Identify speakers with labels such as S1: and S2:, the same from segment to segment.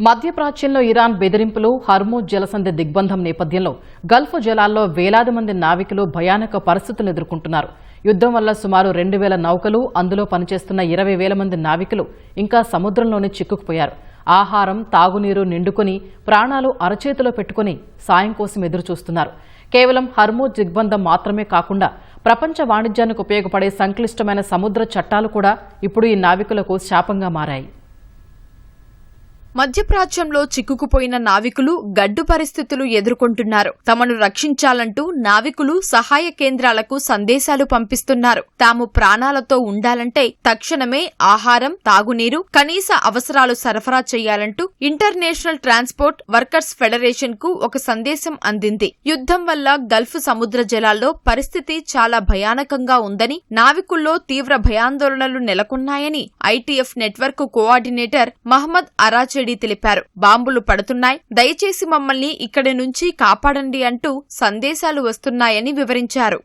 S1: మధ్యప్రాచ్యంలో Iran బెదిరింపులు, Hormuz జలసంధి దిగ్బంధం నేపథ్యంలో గల్ఫ్ జలాల్లో వేలాది మంది నావికులు భయానక పరిస్థితులు ఎదుర్కొంటున్నారు. యుద్ధం వల్ల సుమారు 2000 నౌకలు, అందులో పనిచేస్తున్న 20,000 మంది నావికులు ఇంకా సముద్రంలోనే చిక్కుకుపోయారు. ఆహారం, తాగునీరు నిండుకొని ప్రాణాలు అరచేతిలో పెట్టుకుని సాయం కోసం ఎదురుచూస్తున్నారు. కేవలం హర్మూజ్ దిగ్బంధం మాత్రమే కాకుండా ప్రపంచ వాణిజ్యానికి ఉపయోగపడే సంక్లిష్టమైన సముద్ర చట్టాలు కూడా ఇప్పుడు ఈ నావికులకు శాపంగా మారాయి.
S2: మధ్యప్రాచ్యంలో చిక్కుకుపోయిన నావికులు గడ్డు పరిస్థితులు ఎదుర్కొంటున్నారు. తమను రక్షించాలంటూ నావికులు సహాయ కేంద్రాలకు సందేశాలు పంపిస్తున్నారు. తాము ప్రాణాలతో ఉండాలంటే తక్షణమే ఆహారం, తాగునీరు, కనీస అవసరాలు సరఫరా చేయాలంటూ ఇంటర్నేషనల్ ట్రాన్స్పోర్ట్ వర్కర్స్ ఫెడరేషన్ కు ఒక సందేశం అందింది. యుద్ధం వల్ల గల్ఫ్ సముద్ర జలాల్లో పరిస్థితి చాలా భయానకంగా ఉందని, నావికుల్లో తీవ్ర భయాందోళనలు నెలకొన్నాయని ఐటీఎఫ్ నెట్వర్క్ కోఆర్డినేటర్ మహ్మద్ అరాచెడి తెలిపారు. బాంబులు పడుతున్నాయి, దయచేసి మమ్మల్ని ఇక్కడి నుంచి కాపాడండి అంటూ సందేశాలు వస్తున్నాయని వివరించారు.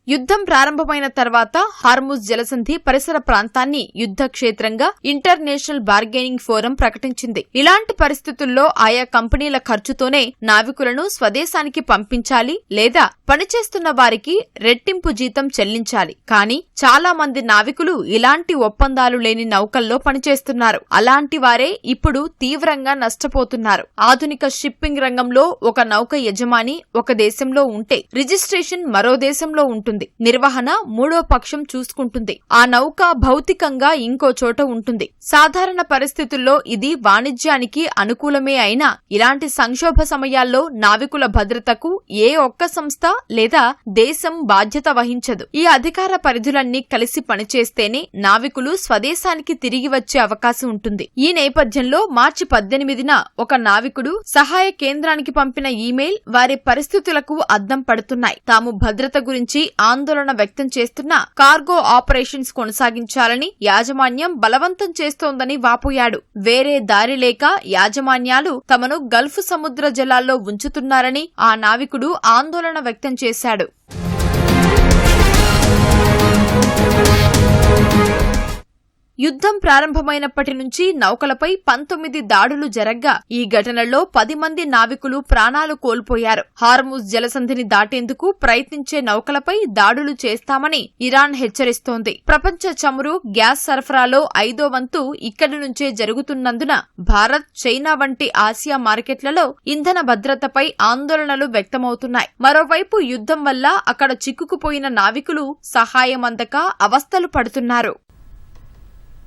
S2: యుద్ధం ప్రారంభమైన తర్వాత హార్ముజ్ జలసంధి పరిసర ప్రాంతాన్ని యుద్ధ క్షేత్రంగా ఇంటర్నేషనల్ బార్గెనింగ్ ఫోరం ప్రకటించింది. ఇలాంటి పరిస్థితుల్లో ఆయా కంపెనీల ఖర్చుతోనే నావికులను స్వదేశానికి పంపించాలి లేదా పనిచేస్తున్న వారికి రెట్టింపు జీతం చెల్లించాలి. కానీ చాలా మంది నావికులు ఇలాంటి ఒప్పందాలు లేని నౌకల్లో పనిచేస్తున్నారు. అలాంటి వారే ఇప్పుడు తీవ్రంగా నష్టపోతున్నారు. ఆధునిక షిప్పింగ్ రంగంలో ఒక నౌక యజమాని ఒక దేశంలో ఉంటే రిజిస్ట్రేషన్ మరో దేశంలో ఉంటుంది. నిర్వహణ మూడో పక్షం చూసుకుంటుంది. ఆ నౌక భౌతికంగా ఇంకో చోట ఉంటుంది. సాధారణ పరిస్థితుల్లో ఇది వాణిజ్యానికి అనుకూలమే అయినా ఇలాంటి సంక్షోభ సమయాల్లో నావికుల భద్రతకు ఏ ఒక్క సంస్థ లేదా దేశం బాధ్యత వహించదు. ఈ అధికార పరిధులన్నీ కలిసి పనిచేస్తేనే నావికులు స్వదేశానికి తిరిగి వచ్చే అవకాశం ఉంటుంది. ఈ నేపథ్యంలో మార్చి 18న ఒక నావికుడు సహాయ కేంద్రానికి పంపిన ఈమెయిల్ వారి పరిస్థితులకు అద్దం పడుతున్నాయి. తాము భద్రత గురించి ఆందోళన వ్యక్తం చేస్తున్న కార్గో ఆపరేషన్స్ కొనసాగించాలని యాజమాన్యం బలవంతం చేస్తోందని వాపోయాడు. వేరే దారి లేక యాజమాన్యాలు తమను గల్ఫ్ సముద్ర జలాల్లో ఉంచుతున్నారని ఆ నావికుడు ఆందోళన వ్యక్తం చేశాడు. యుద్ధం ప్రారంభమైనప్పటి నుంచి నౌకలపై 19 దాడులు జరగ్గా ఈ ఘటనల్లో 10 మంది నావికులు ప్రాణాలు కోల్పోయారు. హార్ముజ్ జలసంధిని దాటేందుకు ప్రయత్నించే నౌకలపై దాడులు చేస్తామని ఇరాన్ హెచ్చరిస్తోంది. ప్రపంచ చమురు, గ్యాస్ సరఫరాలో 5వ వంతు ఇక్కడి నుంచే జరుగుతున్నందున భారత్, చైనా వంటి ఆసియా మార్కెట్లలో ఇంధన భద్రతపై ఆందోళనలు వ్యక్తమవుతున్నాయి. మరోవైపు యుద్ధం వల్ల అక్కడ చిక్కుకుపోయిన నావికులు సహాయం అందక అవస్థలు పడుతున్నారు.